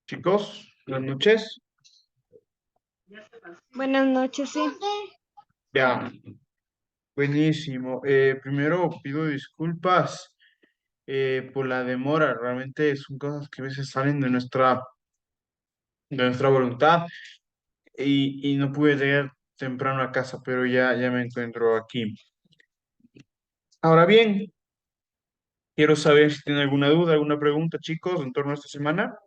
Chicos, buenas noches. Buenas noches, sí. Ya, buenísimo. Primero pido disculpas por la demora. Realmente son cosas que a veces salen de nuestra voluntad y no pude llegar temprano a casa, pero ya me encuentro aquí. Ahora bien, quiero saber si tienen alguna duda, alguna pregunta, chicos, en torno a esta semana.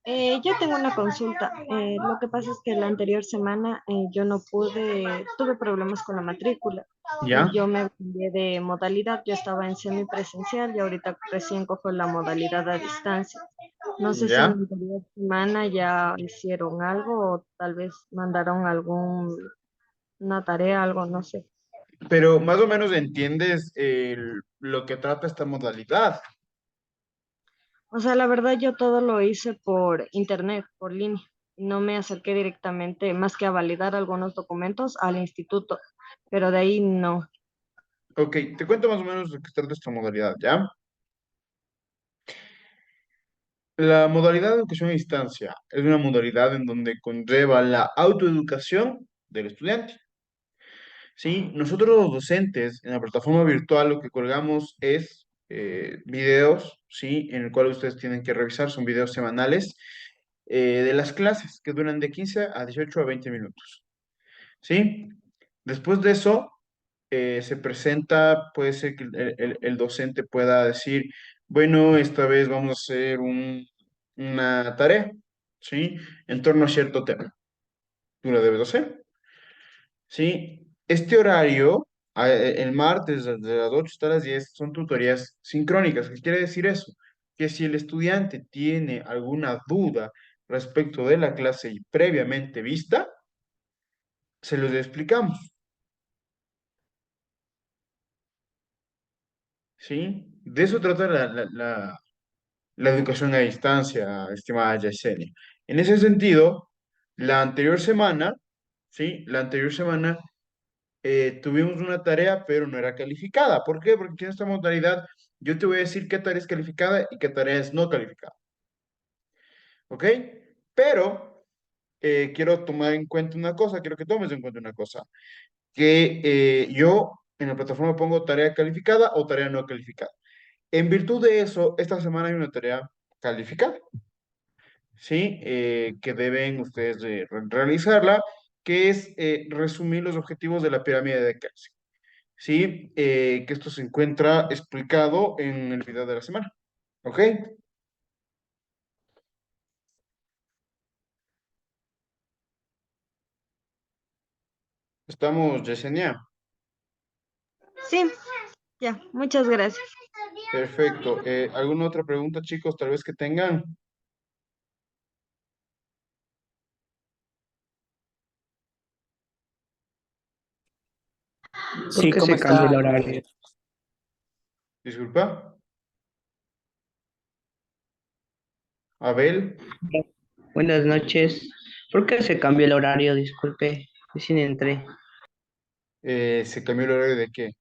Yo tengo una consulta. Lo que pasa es que la anterior semana yo no pude, tuve problemas con la matrícula Ya, y yo me cambié de modalidad. Yo estaba en semipresencial y ahorita recién cojo la modalidad a distancia. No sé si en la ya. anterior semana ya hicieron algo o tal vez mandaron una tarea, algo, no sé. Pero más o menos entiendes lo que trata esta modalidad. O sea, la verdad yo todo lo hice por internet, por línea. No me acerqué directamente, más que a validar algunos documentos, al instituto, pero de ahí no. Ok, te cuento más o menos de qué trata esta modalidad, ¿ya? La modalidad de educación a distancia es una modalidad en donde conlleva la autoeducación del estudiante. ¿Sí? Nosotros los docentes en la plataforma virtual lo que colgamos es videos, ¿sí? En el cual ustedes tienen que revisar, son videos semanales de las clases que duran de 15 a 18 a 20 minutos. ¿Sí? Después de eso, se presenta, puede ser que el docente pueda decir, bueno, esta vez vamos a hacer una tarea, ¿sí? En torno a cierto tema. Tú la debes hacer, ¿sí? Este horario, el martes, desde las 8 hasta las 10 son tutorías sincrónicas. ¿Qué quiere decir eso? Que si el estudiante tiene alguna duda respecto de la clase previamente vista, se los explicamos, ¿sí? De eso trata la educación a distancia, estimada Yesenia. En ese sentido, la anterior semana, ¿sí? La anterior semana tuvimos una tarea, pero no era calificada. ¿Por qué? Porque en esta modalidad yo te voy a decir qué tarea es calificada y qué tarea es no calificada, ¿ok? Pero quiero tomar en cuenta una cosa, quiero que tomes en cuenta una cosa, que yo en la plataforma pongo tarea calificada o tarea no calificada. En virtud de eso, esta semana hay una tarea calificada. ¿Sí? Que deben ustedes realizarla, que es resumir los objetivos de la pirámide de Kelsen. ¿Sí? Que esto se encuentra explicado en el video de la semana. ¿Ok? Estamos, Yesenia. Sí, ya, muchas gracias. Perfecto. ¿Alguna otra pregunta, chicos, tal vez que tengan? ¿Por Sí, qué ¿cómo se cambia el está? horario? Disculpa. Abel, Buenas noches. ¿Por qué se cambió el horario? Disculpe, recién entré. ¿se cambió el horario de qué?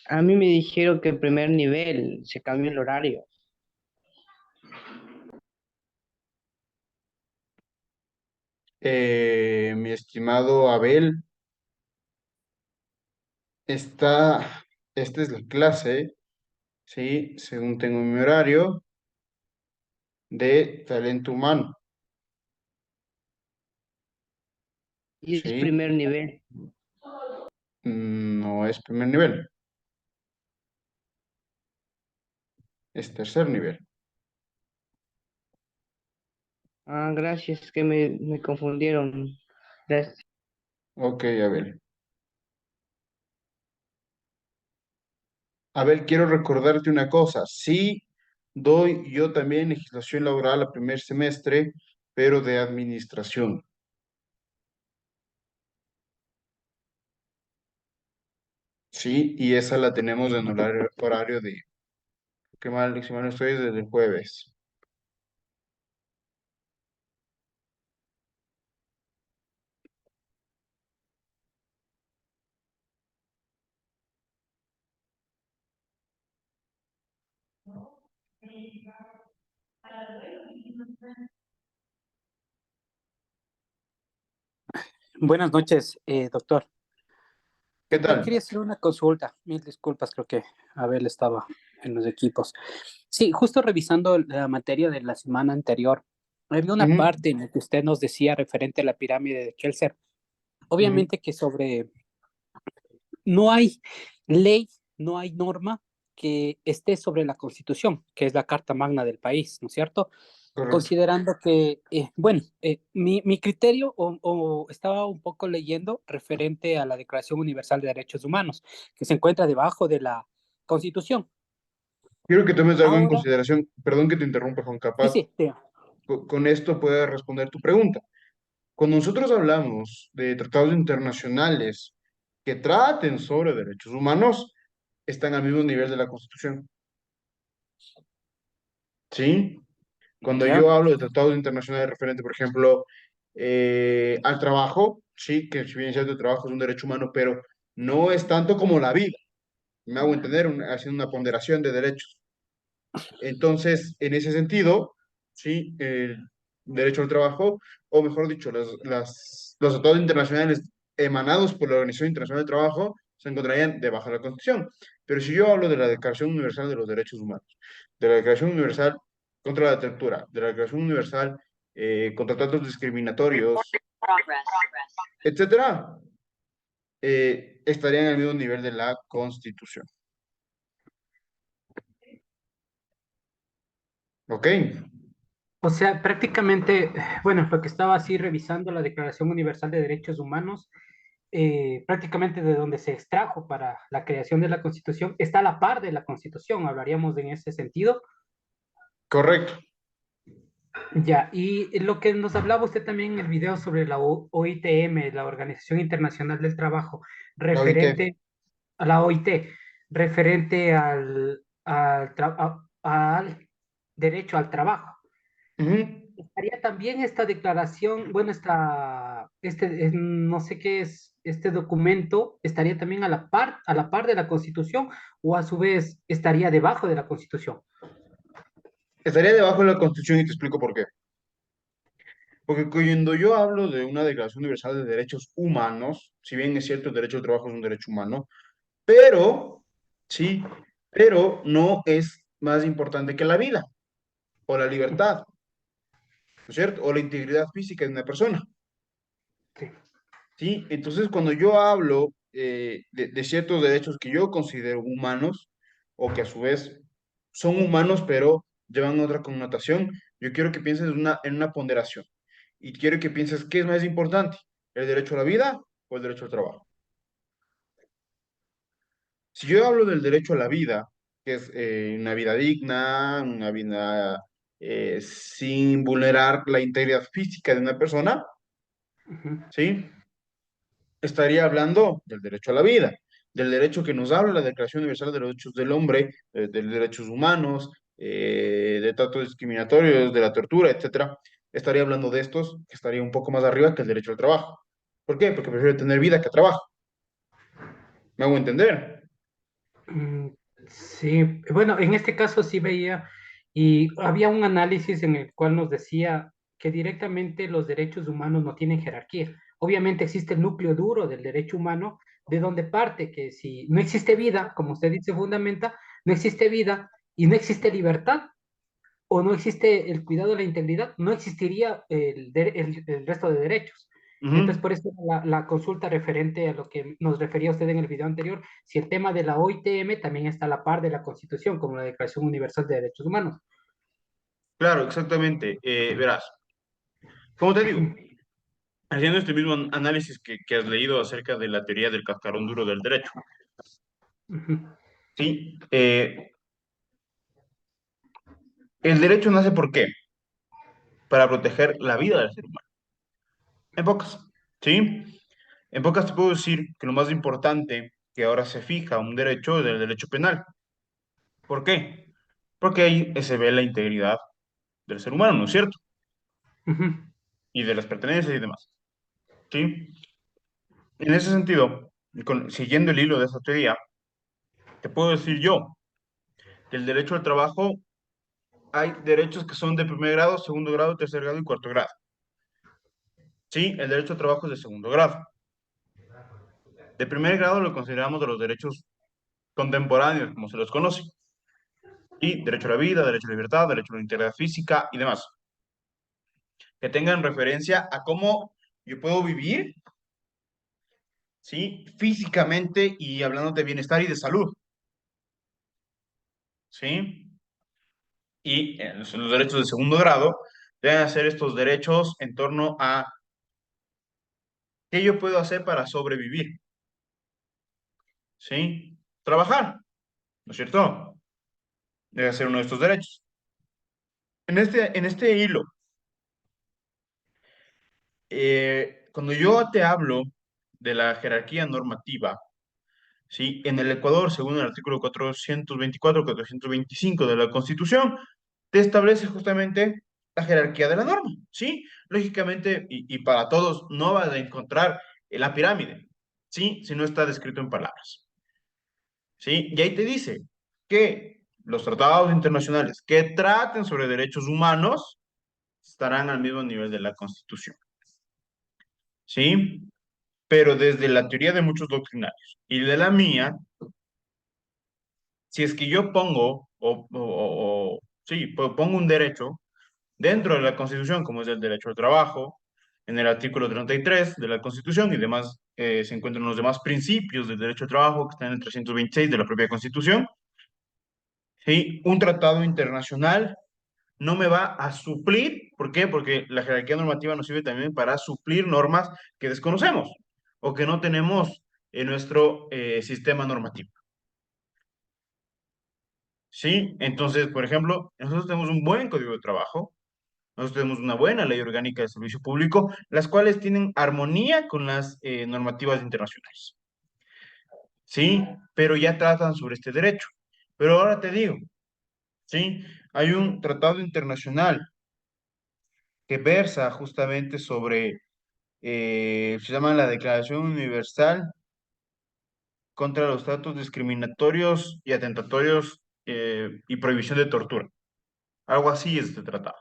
A mí me dijeron que en primer nivel se cambió el horario. Mi estimado Abel, esta es la clase, ¿sí? Según tengo mi horario de talento humano. Y es Sí, primer nivel. no es primer nivel, es tercer nivel. Ah, gracias, que me confundieron. Gracias. Ok, Abel. Abel, quiero recordarte una cosa. Sí, doy yo también legislación laboral a primer semestre, pero de administración. Sí, y esa la tenemos en horario de, qué mal, si mal no estoy, desde el jueves. Buenas noches, doctor. ¿Qué Doctor, tal? quería hacer una consulta. Mil disculpas, creo que Abel estaba en los equipos. Sí, justo revisando la materia de la semana anterior, había una Ujú, parte en la que usted nos decía referente a la pirámide de Kelser. ujú. Obviamente que no hay ley, no hay norma que esté sobre la Constitución, que es la Carta Magna del país, ¿no es cierto? Correcto. Considerando que, bueno, mi criterio o estaba un poco leyendo referente a la Declaración Universal de Derechos Humanos, que se encuentra debajo de la Constitución. Quiero que tomes algo en Ahora, consideración. Perdón que te interrumpa, Juan, sí, capaz sí, sí. con esto puedes responder tu pregunta. Cuando nosotros hablamos de tratados internacionales que traten sobre derechos humanos, están al mismo nivel de la Constitución. ¿Sí? Cuando yo Ya, hablo de tratados internacionales referente, por ejemplo, al trabajo, sí, que si bien es cierto, el trabajo es un derecho humano, pero no es tanto como la vida. Me hago entender haciendo una ponderación de derechos. Entonces, en ese sentido, sí, el derecho al trabajo, o mejor dicho, los tratados internacionales emanados por la Organización Internacional del Trabajo se encontrarían debajo de la Constitución. Pero si yo hablo de la Declaración Universal de los Derechos Humanos, de la Declaración Universal contra la Tortura, de la Declaración Universal contra tratos discriminatorios, etcétera, estarían al mismo nivel de la Constitución. ¿Ok? o sea, prácticamente, bueno, lo que estaba así revisando la Declaración Universal de Derechos Humanos, prácticamente de donde se extrajo para la creación de la Constitución, está a la par de la Constitución, hablaríamos en ese sentido. Correcto. Ya, y lo que nos hablaba usted también en el video sobre la OITM, la Organización Internacional del Trabajo, La OIT. referente a la OIT, referente al derecho al trabajo. Ujú. ¿Estaría también esta declaración, bueno, no sé qué es, este documento, estaría también a la par de la Constitución o a su vez estaría debajo de la Constitución? Estaría debajo de la Constitución y te explico por qué. Porque cuando yo hablo de una Declaración Universal de Derechos Humanos, si bien es cierto el derecho al trabajo es un derecho humano, pero, sí, pero no es más importante que la vida o la libertad, ¿no es cierto? O la integridad física de una persona, Sí. ¿sí? Entonces, cuando yo hablo de ciertos derechos que yo considero humanos, o que a su vez son humanos, pero llevan otra connotación, yo quiero que pienses en una ponderación. Y quiero que pienses qué es más importante, el derecho a la vida o el derecho al trabajo. Si yo hablo del derecho a la vida, que es una vida digna, una vida sin vulnerar la integridad física de una persona, Ujú. ¿sí? Estaría hablando del derecho a la vida, del derecho que nos habla la Declaración Universal de los Derechos del Hombre, de derechos humanos, de tratos discriminatorios, de la tortura, etcétera. Estaría hablando de estos, que estaría un poco más arriba que el derecho al trabajo. ¿Por qué? Porque prefiero tener vida que trabajo. ¿Me hago entender? Mm, sí, bueno, en este caso sí veía y había un análisis en el cual nos decía que directamente los derechos humanos no tienen jerarquía. Obviamente existe el núcleo duro del derecho humano, de donde parte que si no existe vida, como usted dice, fundamenta, no existe vida y no existe libertad o no existe el cuidado de la integridad, no existiría el resto de derechos. Entonces, Ujú. por eso la consulta referente a lo que nos refería usted en el video anterior, si el tema de la OITM también está a la par de la Constitución, como la Declaración Universal de Derechos Humanos. Claro, exactamente. Verás, como te digo, haciendo este mismo análisis que has leído acerca de la teoría del cascarón duro del derecho, Ujú, ¿sí? El derecho nace ¿por qué? Para proteger la vida del ser humano. En pocas, ¿sí? En pocas te puedo decir que lo más importante que ahora se fija un derecho es el derecho penal. ¿Por qué? Porque ahí se ve la integridad del ser humano, ¿no es cierto? ujú, Y de las pertenencias y demás, ¿sí? En ese sentido, siguiendo el hilo de esa teoría, te puedo decir yo que el derecho al trabajo hay derechos que son de primer grado, segundo grado, tercer grado y cuarto grado. Sí, el derecho al trabajo es de segundo grado. De primer grado lo consideramos de los derechos contemporáneos, como se los conoce. Y derecho a la vida, derecho a la libertad, derecho a la integridad física y demás. Que tengan referencia a cómo yo puedo vivir, ¿sí? Físicamente y hablando de bienestar y de salud, ¿sí? Y los derechos de segundo grado deben ser estos derechos en torno a qué yo puedo hacer para sobrevivir, ¿sí? Trabajar, ¿no es cierto? Debe ser uno de estos derechos. En este hilo, cuando yo te hablo de la jerarquía normativa, ¿sí? En el Ecuador, según el artículo 424, 425 de la Constitución, te establece justamente la jerarquía de la norma, ¿sí? Lógicamente, y para todos, no vas a encontrar la pirámide, ¿sí? Si no está descrito en palabras, ¿sí? Y ahí te dice que los tratados internacionales que traten sobre derechos humanos estarán al mismo nivel de la Constitución, ¿sí? Pero desde la teoría de muchos doctrinarios y de la mía, si es que yo pongo, sí, pongo un derecho dentro de la Constitución, como es el derecho al trabajo, en el artículo 33 de la Constitución y demás, se encuentran los demás principios del derecho al trabajo que están en el 326 de la propia Constitución, ¿sí? Un tratado internacional no me va a suplir, ¿por qué? Porque la jerarquía normativa nos sirve también para suplir normas que desconocemos o que no tenemos en nuestro sistema normativo. ¿Sí? Entonces, por ejemplo, nosotros tenemos un buen código de trabajo, nosotros tenemos una buena ley orgánica de servicio público, las cuales tienen armonía con las normativas internacionales. ¿Sí? Pero ya tratan sobre este derecho. Pero ahora te digo, ¿sí? Hay un tratado internacional que versa justamente sobre, se llama la Declaración Universal contra los tratos discriminatorios y atentatorios y prohibición de tortura. Algo así es este tratado.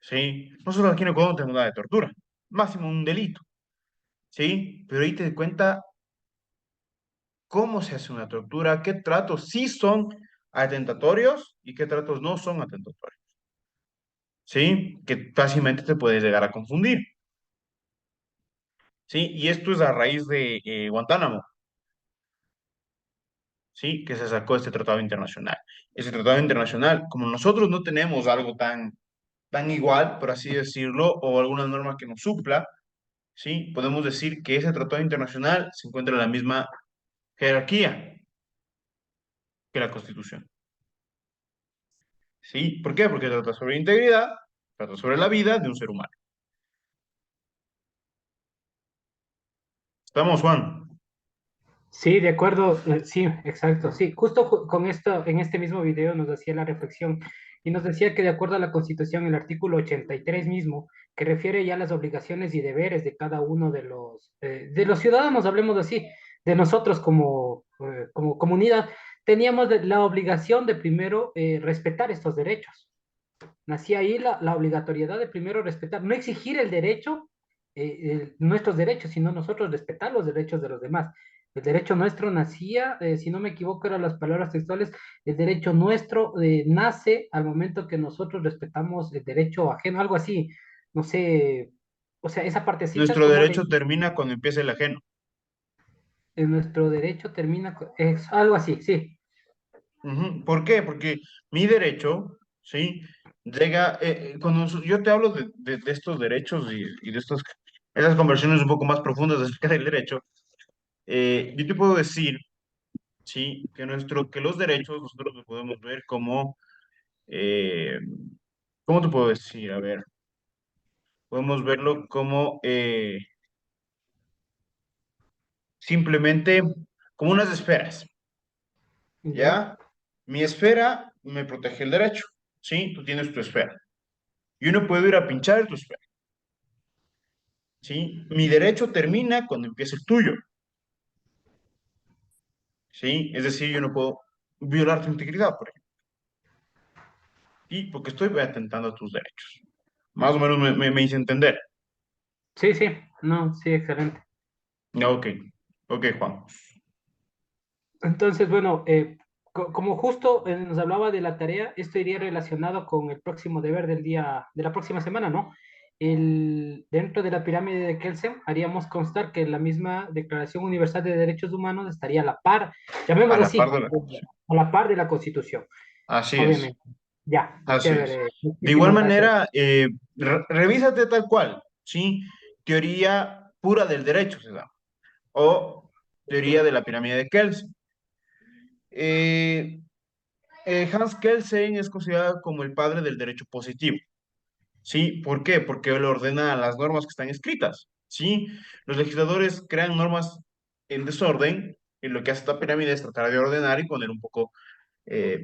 ¿Sí? Nosotros aquí en Ecuador no tenemos nada de tortura, máximo un delito, ¿sí? Pero ahí te das cuenta cómo se hace una tortura, qué tratos sí son atentatorios y qué tratos no son atentatorios, ¿sí? Que fácilmente te puedes llegar a confundir, ¿sí? Y esto es a raíz de Guantánamo, ¿sí? Que se sacó este tratado internacional. Ese tratado internacional, como nosotros no tenemos algo tan igual, por así decirlo, o alguna norma que nos supla, ¿sí? Podemos decir que ese tratado internacional se encuentra en la misma jerarquía que la Constitución. ¿Sí? ¿Por qué? Porque trata sobre integridad, trata sobre la vida de un ser humano. ¿Estamos, Juan? Sí, de acuerdo, sí, exacto, sí. Justo con esto, en este mismo video nos hacía la reflexión y nos decía que de acuerdo a la Constitución, el artículo 83 mismo, que refiere ya a las obligaciones y deberes de cada uno de los ciudadanos, hablemos así, de nosotros como comunidad, teníamos la obligación de primero respetar estos derechos. Nacía ahí la obligatoriedad de primero respetar, no exigir el derecho, nuestros derechos, sino nosotros respetar los derechos de los demás. El derecho nuestro nacía, si no me equivoco, eran las palabras textuales, el derecho nuestro nace al momento que nosotros respetamos el derecho ajeno, algo así, no sé, o sea, esa partecita Nuestro como derecho de termina cuando empieza el ajeno. nuestro derecho termina, es algo así, sí. Ujú. ¿Por qué? Porque mi derecho, ¿sí? Llega, cuando yo te hablo de estos derechos y de esas conversiones un poco más profundas acerca del derecho, yo te puedo decir, ¿sí? Que los derechos nosotros los podemos ver como, eh, ¿cómo te puedo decir? A ver, podemos verlo como simplemente como unas esferas, ¿Ya? ¿ya? Mi esfera me protege el derecho, ¿sí? Tú tienes tu esfera. Yo no puedo ir a pinchar tu esfera, ¿sí? Mi derecho termina cuando empieza el tuyo, ¿sí? Es decir, yo no puedo violar tu integridad, por ejemplo, ¿sí? Porque estoy atentando a tus derechos. Más o menos me hice entender. Sí, sí, no, sí, excelente. Ya, ok, ok, Juan. Entonces, bueno, como justo nos hablaba de la tarea, esto iría relacionado con el próximo deber del día, de la próxima semana, ¿no? Dentro de la pirámide de Kelsen haríamos constar que la misma Declaración Universal de Derechos Humanos estaría a la par, A llamémoslo la par así, de la Constitución. a la par de la Constitución, Así es, obviamente. Ya, así es. chévere. De igual Muchísimas gracias. manera, revísate tal cual, ¿sí? Teoría pura del derecho se llama, o teoría de la pirámide de Kelsen. Eh, Hans Kelsen es considerado como el padre del derecho positivo. ¿Sí? ¿Por qué? Porque él ordena las normas que están escritas, ¿sí? Los legisladores crean normas en desorden y lo que hace esta pirámide es tratar de ordenar y poner un poco,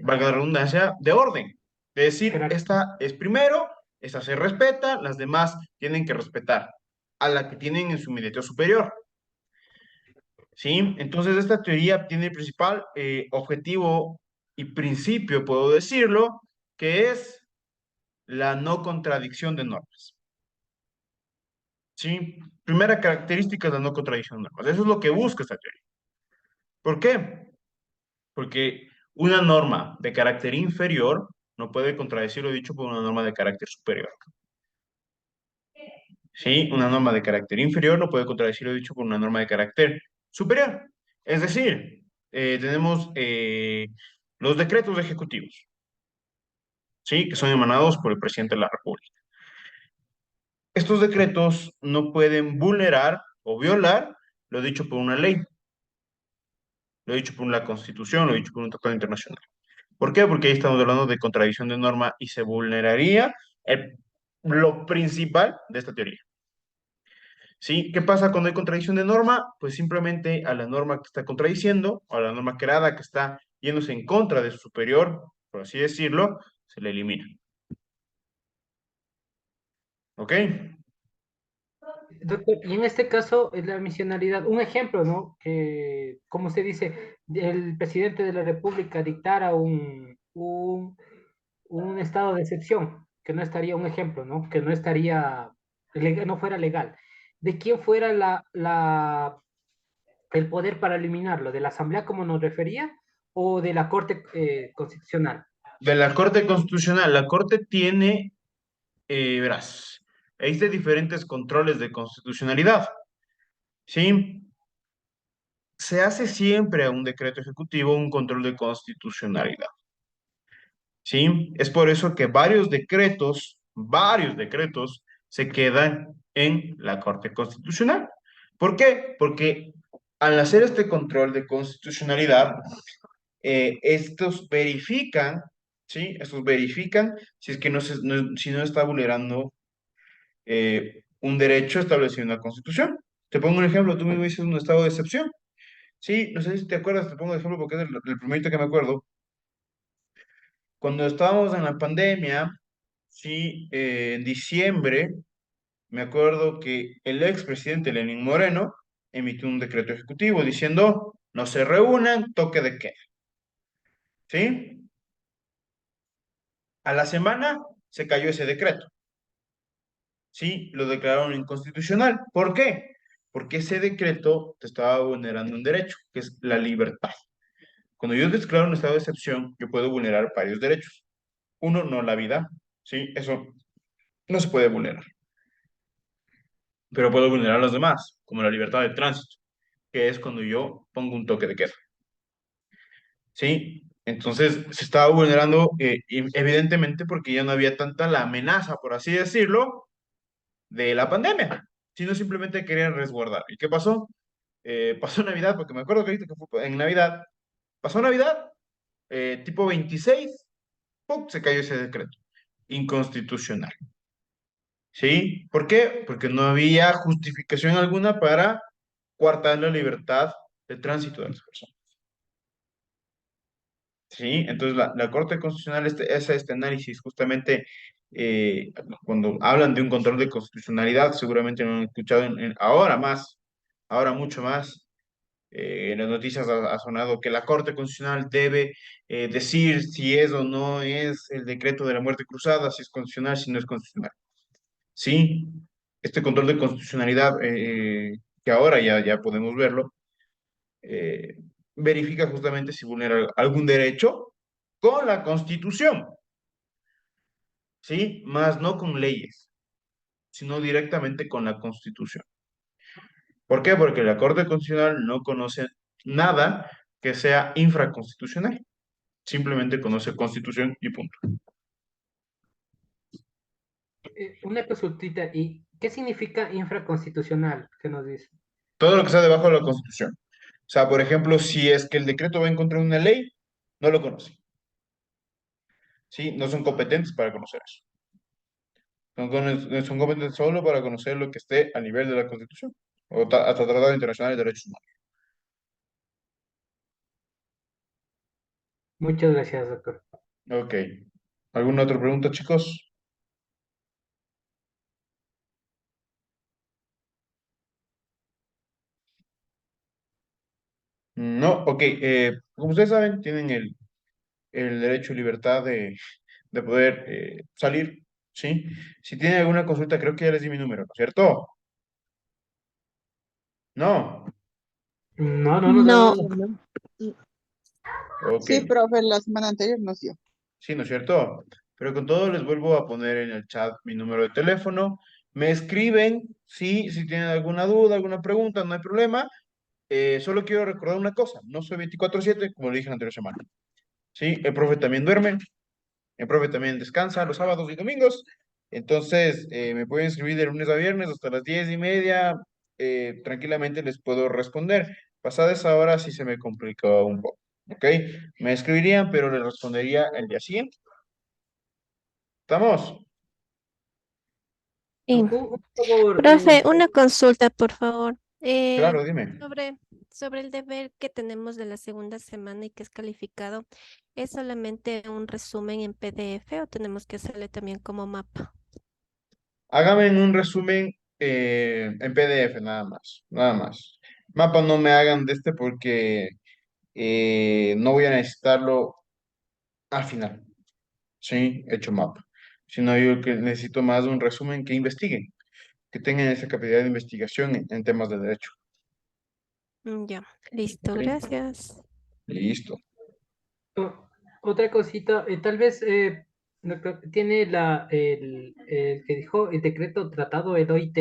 valga la redundancia, de orden. Es decir, Jerarquía. esta es primero, esta se respeta, las demás tienen que respetar a la que tienen en su inmediato superior, ¿sí? Entonces, esta teoría tiene el principal objetivo y principio, puedo decirlo, que es la no contradicción de normas. ¿Sí? Primera característica es la no contradicción de normas. Eso es lo que busca esta teoría. ¿Por qué? Porque una norma de carácter inferior no puede contradecir lo dicho por una norma de carácter superior. ¿Sí? Una norma de carácter inferior no puede contradecir lo dicho por una norma de carácter superior. Es decir, tenemos los decretos ejecutivos, ¿sí? Que son emanados por el presidente de la República. Estos decretos no pueden vulnerar o violar lo dicho por una ley. Lo he dicho por la Constitución, lo he dicho por un tratado internacional. ¿Por qué? Porque ahí estamos hablando de contradicción de norma y se vulneraría lo principal de esta teoría. ¿Sí? ¿Qué pasa cuando hay contradicción de norma? Pues simplemente a la norma que está contradiciendo, o a la norma creada que está yéndose en contra de su superior, por así decirlo, se le elimina. ¿Ok? Doctor, y en este caso, es la misionalidad, un ejemplo, ¿no? Que, como se dice, el presidente de la República dictara un estado de excepción, que no estaría, un ejemplo, ¿no? Que no estaría, no fuera legal. ¿De quién fuera el poder para eliminarlo? ¿De la Asamblea, como nos refería, o de la Corte Constitucional? De la Corte Constitucional, la Corte tiene, verás, existen diferentes controles de constitucionalidad. ¿Sí? Se hace siempre a un decreto ejecutivo un control de constitucionalidad, ¿sí? Es por eso que varios decretos se quedan en la Corte Constitucional. ¿Por qué? Porque al hacer este control de constitucionalidad, estos verifican, ¿sí? Estos verifican si es que si no está vulnerando un derecho establecido en la Constitución. Te pongo un ejemplo, tú mismo dices un estado de excepción. Sí, no sé si te acuerdas, te pongo de ejemplo porque es el primerito que me acuerdo. Cuando estábamos en la pandemia, sí, en diciembre, me acuerdo que el expresidente Lenín Moreno emitió un decreto ejecutivo diciendo, no se reúnan, toque de queda. ¿Sí? A la semana se cayó ese decreto. ¿Sí? Lo declararon inconstitucional. ¿Por qué? Porque ese decreto te estaba vulnerando un derecho, que es la libertad. Cuando yo declaro un estado de excepción, yo puedo vulnerar varios derechos. Uno, no la vida, ¿sí? Eso no se puede vulnerar, pero puedo vulnerar los demás, como la libertad de tránsito, que es cuando yo pongo un toque de queda, ¿sí? Entonces se estaba vulnerando evidentemente porque ya no había tanta la amenaza, por así decirlo, de la pandemia, sino simplemente querían resguardar. ¿Y qué pasó? Pasó Navidad, porque me acuerdo que ahorita que fue en Navidad, pasó Navidad, tipo 26, ¡pum!, se cayó ese decreto, inconstitucional. ¿Sí? ¿Por qué? Porque no había justificación alguna para coartar la libertad de tránsito de las personas. ¿Sí? Entonces, la Corte Constitucional hace este análisis justamente cuando hablan de un control de constitucionalidad, seguramente lo han escuchado ahora más, ahora mucho más. En las noticias ha sonado que la Corte Constitucional debe decir si es o no es el decreto de la muerte cruzada, si es constitucional, si no es constitucional. Sí, este control de constitucionalidad, que ahora ya podemos verlo, eh, verifica justamente si vulnera algún derecho con la Constitución, ¿sí? Más no con leyes, sino directamente con la Constitución. ¿Por qué? Porque la Corte Constitucional no conoce nada que sea infraconstitucional. Simplemente conoce Constitución y punto. Una consultita, ¿y qué significa infraconstitucional? ¿Qué nos dice? Todo lo que está debajo de la Constitución. O sea, por ejemplo, si es que el decreto va en contra de una ley, no lo conoce. ¿Sí? No son competentes para conocer eso. Son competentes solo para conocer lo que esté a nivel de la Constitución o hasta Tratado Internacional de Derechos Humanos. Muchas gracias, doctor. Ok. ¿Alguna otra pregunta, chicos? No, ok. Como ustedes saben, tienen el derecho y libertad de poder salir, ¿sí? Si tienen alguna consulta, creo que ya les di mi número, ¿no es cierto? No. No, no nos ha No, dado. Ok. Sí, profe, la semana anterior nos dio. Sí, ¿no es cierto? Pero con todo les vuelvo a poner en el chat mi número de teléfono. Me escriben, sí, si tienen alguna duda, alguna pregunta, no hay problema. Solo quiero recordar una cosa, no soy 24/7, como lo dije la anterior semana. Sí, el profe también duerme, el profe también descansa los sábados y domingos. Entonces, me pueden escribir de lunes a viernes hasta las 10:30. Tranquilamente les puedo responder. Pasada esa hora sí se me complicó un poco. ¿Ok? Me escribirían, pero les respondería el día siguiente. ¿Estamos? Sí. Un favor, Profe, una consulta, por favor. Claro, dime. Sobre el deber que tenemos de la segunda semana y que es calificado, ¿es solamente un resumen en PDF o tenemos que hacerle también como mapa? Hágame un resumen en PDF, nada más. Nada más. Mapa no me hagan de este porque no voy a necesitarlo al final. Sí, hecho mapa. Sino yo que necesito más un resumen que investiguen, que tengan esa capacidad de investigación en temas de derecho. Ya, listo, ¿Ok? gracias. Listo. otra cosita, tal vez doctor, tiene el que dijo el decreto tratado, el OIT.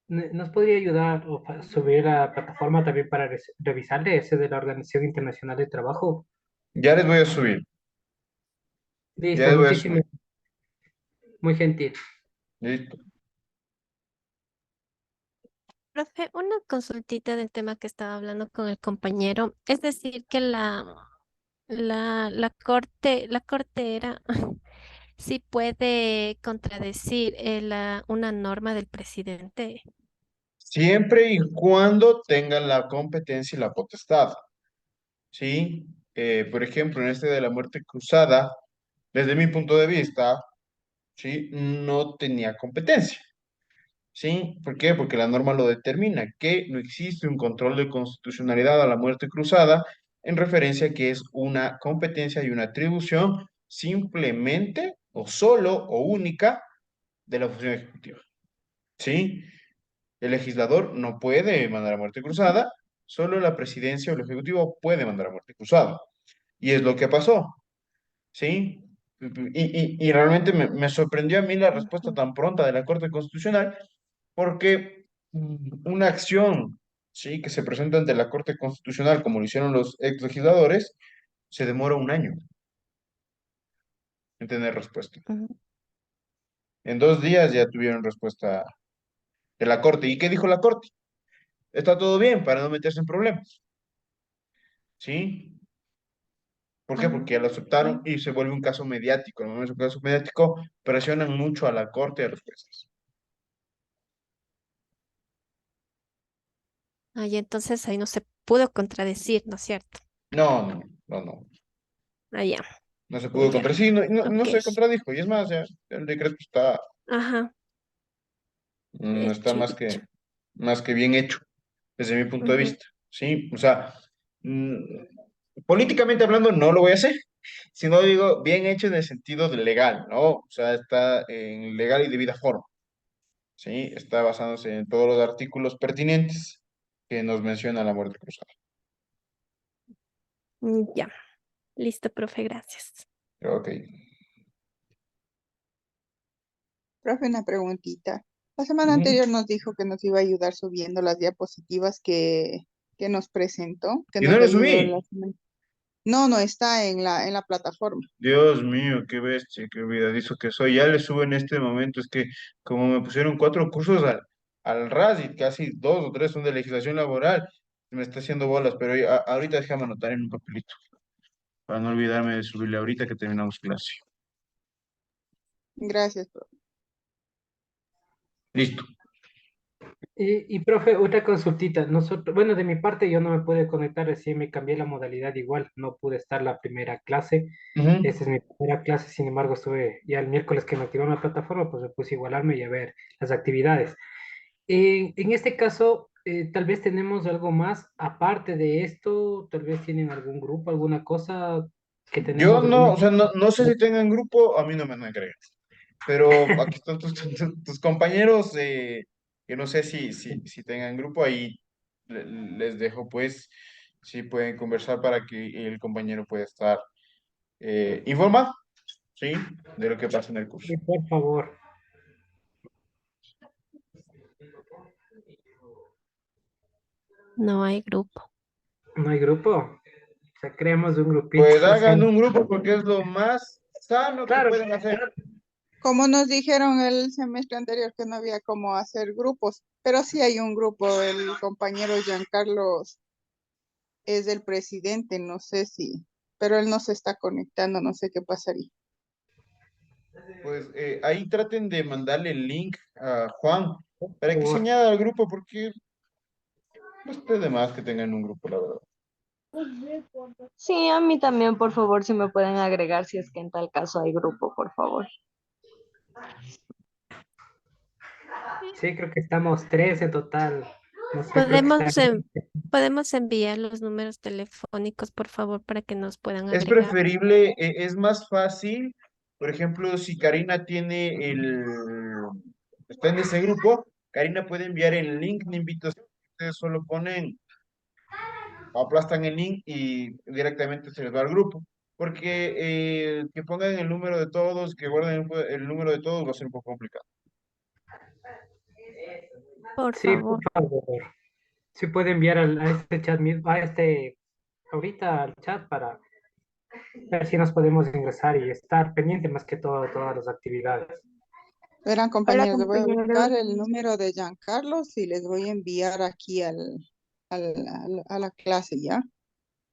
¿Nos podría ayudar o subir a la plataforma también para revisarle ese de la Organización Internacional de Trabajo? Ya les voy a subir. Ya Listo, les voy a subir. muchísimas, muy gentil. Listo. Profe, una consultita del tema que estaba hablando con el compañero. Es decir, que la corte era, sí puede contradecir una norma del presidente. Siempre y cuando tengan la competencia y la potestad. ¿Sí? Por ejemplo, en este de la muerte cruzada, desde mi punto de vista, ¿sí? No tenía competencia. ¿Sí? ¿Por qué? Porque la norma lo determina, que no existe un control de constitucionalidad a la muerte cruzada en referencia a que es una competencia y una atribución simplemente o solo o única de la función ejecutiva. ¿Sí? El legislador no puede mandar a muerte cruzada, solo la presidencia o el ejecutivo puede mandar a muerte cruzada. Y es lo que pasó. ¿Sí? Y realmente me sorprendió a mí la respuesta tan pronta de la Corte Constitucional, porque una acción, ¿sí? Que se presenta ante la Corte Constitucional, como lo hicieron los ex legisladores, se demora un año en tener respuesta. Ujú. En 2 días ya tuvieron respuesta de la Corte. ¿Y qué dijo la Corte? Está todo bien para no meterse en problemas. ¿Sí? ¿Por qué? Ah, Porque ya lo aceptaron y se vuelve un caso mediático. No es un caso mediático, presionan mucho a la Corte y a los jueces. y entonces ahí no se pudo contradecir, ¿no es cierto? No, no, no, no. Ah, ya, No se pudo ya, contradecir, no ok. se contradijo. Y es más, ya, el decreto Ajá, está hecho y dicho. más que bien hecho. desde mi punto de Ujú. vista, ¿sí? O sea, mm, políticamente hablando no lo voy a hacer, sino digo bien hecho en el sentido de legal, ¿no? O sea, está en legal y debida forma, ¿sí? Está basándose en todos los artículos pertinentes que nos menciona la muerte cruzada. Ya, listo, profe, gracias. Ok. Profe, una preguntita. La semana Ujú. anterior nos dijo que nos iba a ayudar subiendo las diapositivas que nos presentó, que Y no nos lo ayudó la subí. semana. No, no está en la plataforma. Dios mío, qué bestia, qué olvidadizo que soy. Ya le subo en este momento. Es que como me pusieron 4 cursos al RAS y casi 2 o 3 son de legislación laboral, me está haciendo bolas, pero ahorita déjame anotar en un papelito para no olvidarme de subirle ahorita que terminamos clase. Gracias, profe. Listo. Profe, otra consultita. Nosotros, bueno, de mi parte yo no me pude conectar, recién me cambié la modalidad igual, no pude estar la primera clase. Ujú. Esa es mi primera clase, sin embargo, estuve ya el miércoles que me activaron la plataforma, pues me puse a igualarme y a ver las actividades. En este caso, tal vez tenemos algo más aparte de esto, tal vez tienen algún grupo, alguna cosa que Yo tenemos, no, alguna... o sea, no sé si tengan grupo, a mí no me agregan. Pero aquí están tus compañeros, que no sé si tengan grupo, ahí les dejo pues, si pueden conversar para que el compañero pueda estar informado, ¿sí? De lo que pasa en el curso. Por favor, No hay grupo. ¿no hay grupo? O sea, creemos un grupito. Pues hagan Hacemos... un grupo porque es lo más sano que Claro, pueden hacer. claro. Como nos dijeron el semestre anterior que no había cómo hacer grupos, pero sí hay un grupo, el compañero Giancarlos es el presidente, no sé si, pero él no se está conectando, no sé qué pasaría. Pues ahí traten de mandarle el link a Juan Por para que se favor. añada al grupo porque no está de más que tengan un grupo, la verdad. Sí, a mí también, por favor, si me pueden agregar si es que en tal caso hay grupo, por favor. Sí, creo que estamos tres en total. No sé, creo que está... Podemos, podemos enviar los números telefónicos, por favor, para que nos puedan Es agregar. preferible, es más fácil, por ejemplo, si Karina está en ese grupo, Karina puede enviar el link de invitación, ustedes solo ponen, aplastan el link y directamente se les va al grupo, porque que pongan el número de todos, que guarden el número de todos va a ser un poco complicado. Por Sí, por favor. favor. Sí puede enviar a este chat mismo, ahorita al chat para ver si nos podemos ingresar y estar pendiente más que todo de todas las actividades. Verán, Hola, compañeros, les voy a buscar compañeros. el número de Giancarlos y les voy a enviar aquí a la clase, ¿ya?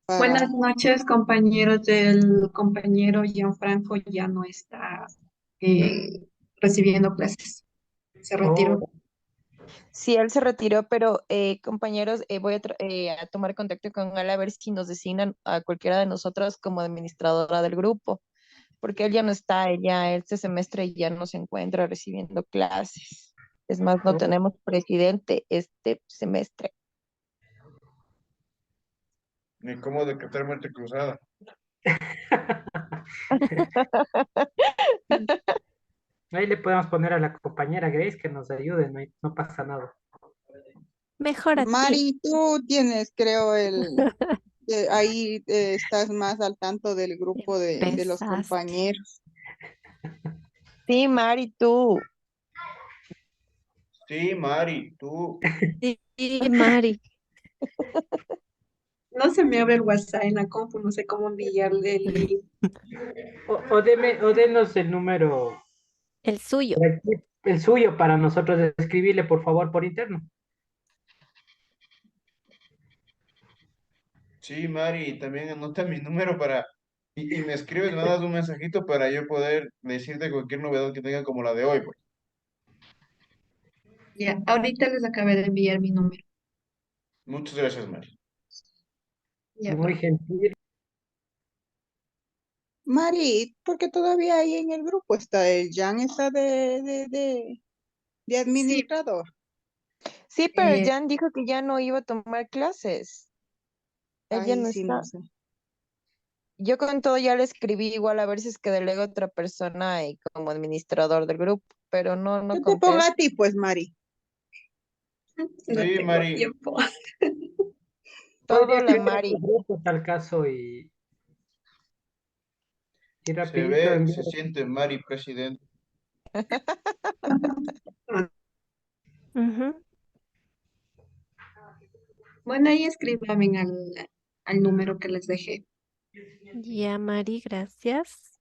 Buenas Para, noches, compañeros. Del compañero Gianfranco ya no está recibiendo clases. Se Oh, retiró. Sí, él se retiró, pero compañeros, voy a tomar contacto con él a ver si nos designan a cualquiera de nosotros como administradora del grupo, porque él ya no está, ella este semestre ya no se encuentra recibiendo clases. Es más, no oh, tenemos presidente este semestre. Ni cómo decretar muerte cruzada. ahí le podemos poner a la compañera Grace que nos ayude, no, no pasa nada. Mejor a ti. Mari, tú tienes, creo, ahí estás más al tanto del grupo de los Empezaste. compañeros. Sí, Mari, tú. Sí, Mari, tú. Sí, sí, Mari, No se me abre el WhatsApp en la compu, no sé cómo enviarle el link. O denos el número, el suyo. el suyo para nosotros escribirle, por favor, por interno. Sí, Mari, también anota mi número y me escribes, me mandas un mensajito para yo poder decirte cualquier novedad que tenga como la de hoy, pues. Ya, ahorita les acabé de enviar mi número. Muchas gracias, Mari. Ya, Muy profe. gentil. Mari, porque todavía ahí en el grupo está el Jan, está de Sí, administrador. Sí, pero Eh, Jan dijo que ya no iba a tomar clases. Él ya ahí no sí no está. sé. Yo con todo ya le escribí igual a ver si es que delega otra persona y como administrador del grupo, pero no Que te ponga contesta. a ti, pues, Mari. No Sí, tengo Mari, tiempo. Todo Podría la crear otro Mari. grupo tal caso y rapidito se enviar. siente Mari presidente. Ujú. Bueno, ahí escríbame al número que les dejé. Ya, Mari, gracias.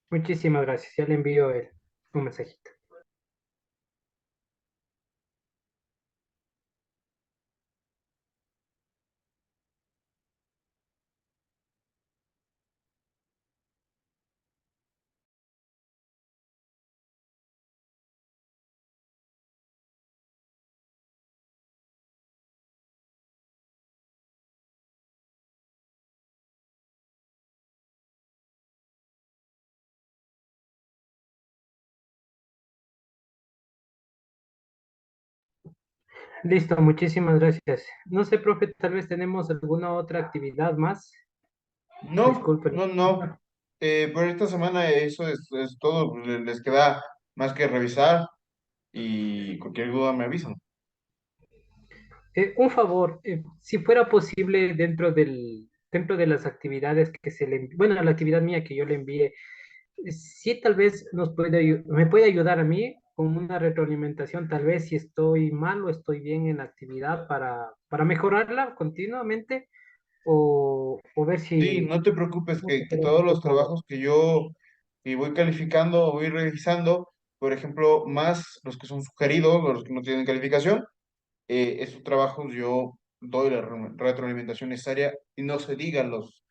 Muchísimas gracias. Ya le envío un mensajito. Listo, muchísimas gracias. No sé, profe, tal vez tenemos alguna otra actividad más. No, Disculpen. no, no. Por esta semana eso es todo. Pues, les queda más que revisar y cualquier duda me avisan. Un favor, si fuera posible dentro de las actividades que bueno, la actividad mía que yo le envíe, sí tal vez me puede ayudar a mí con una retroalimentación, tal vez si estoy mal o estoy bien en la actividad para mejorarla continuamente o ver Sí, si no te preocupes, podemos que hacer todos algún los tipo de... trabajos que voy calificando, voy revisando, por ejemplo, más los que son sugeridos, los que no tienen calificación, esos trabajos yo doy la retroalimentación necesaria y no se digan los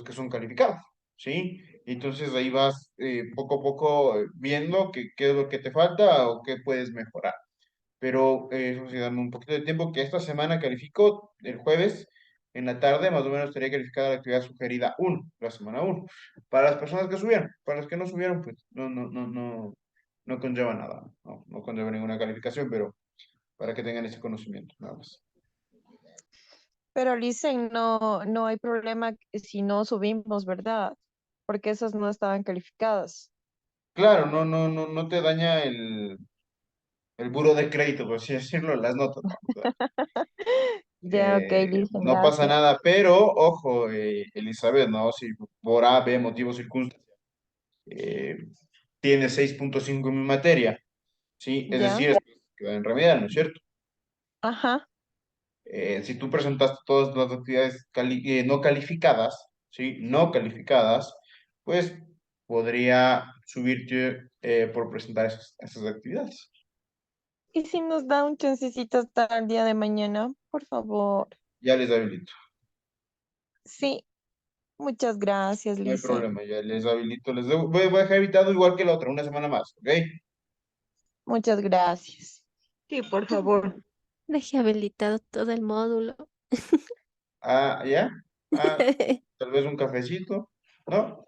que son calificados, ¿sí? Entonces ahí vas poco a poco viendo qué es lo que te falta o qué puedes mejorar. Pero eso sí, dame un poquito de tiempo, que esta semana califico el jueves en la tarde, más o menos estaría calificada la actividad sugerida uno la semana uno. Para las personas que subieron, para las que no subieron, pues no conlleva nada, no conlleva ninguna calificación, pero para que tengan ese conocimiento, nada más. Pero dicen, no hay problema si no subimos, ¿verdad? Porque esas no estaban calificadas. Claro, no te daña el buro de crédito, por así decirlo, las notas, ¿no? O sea, Ya, ok, listo, no pasa gracias. nada, pero ojo, Elizabeth, ¿no? Si por A, B, motivo, circunstancia, eh, tiene 6.5 en mi materia, ¿sí? Es Ya, decir, queda en remedial, ¿no es cierto? ajá. Si tú presentaste todas las actividades no calificadas, ¿sí? No calificadas, pues podría subirte por presentar esas actividades. ¿Y si nos da un chancecito hasta el día de mañana? Por favor. Ya les habilito, Sí, muchas gracias, no hay Lice. problema, ya les habilito, voy a dejar habilitado igual que la otra, una semana más, ¿ok? Muchas gracias. Sí, por favor. Dejé habilitado todo el módulo. Ah, ¿ya? Ah, tal vez un cafecito, ¿no?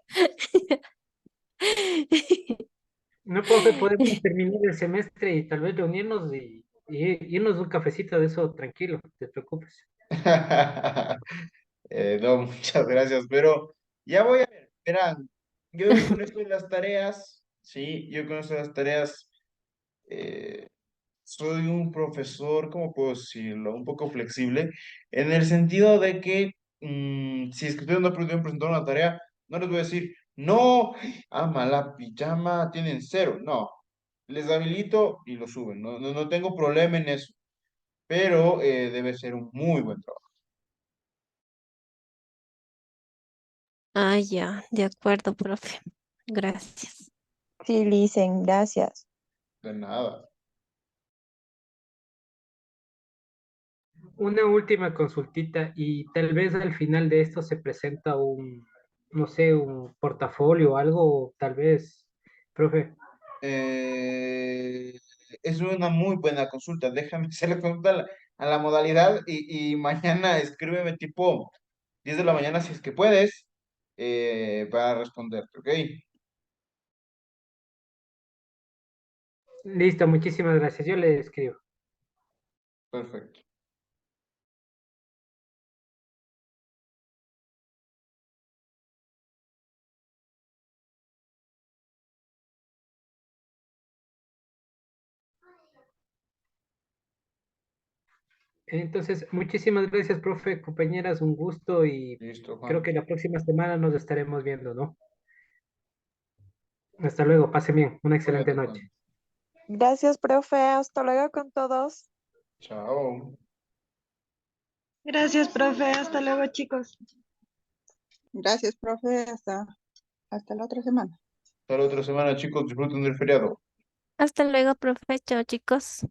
No, profe, podemos terminar el semestre y tal vez reunirnos y irnos a un cafecito de eso tranquilo, no te preocupes. No, muchas gracias, pero ya voy a ver. Verán, yo con esto de las tareas, sí, yo con esto de las tareas, eh, soy un profesor, ¿cómo puedo decirlo? Un poco flexible, en el sentido de que si es que ustedes no pudieron presentar una tarea, no les voy a decir, no, ama la pijama, tienen cero, no, les habilito y lo suben, no tengo problema en eso, pero debe ser un muy buen trabajo. Ah, ya, de acuerdo, profe. Gracias. Sí, Licen, gracias. De nada. Una última consultita y tal vez al final de esto se presenta no sé, un portafolio o algo, tal vez, profe. Eh, es una muy buena consulta. Déjame hacer la consulta a la modalidad y mañana escríbeme tipo 10 de la mañana si es que puedes, para responderte, ¿ok? Listo, muchísimas gracias. Yo le escribo. Perfecto. Entonces, muchísimas gracias, profe, compañeras, un gusto y Listo, creo Juan. que la próxima semana nos estaremos viendo, ¿no? Hasta luego, pasen bien, una excelente Cuídate, noche. Juan. Gracias, profe. Hasta luego con todos. Chao. Gracias, profe. Hasta luego, chicos. Gracias, profe. Hasta la otra semana. Hasta la otra semana, chicos. Disfruten del feriado. Hasta luego, profe. Chao, chicos.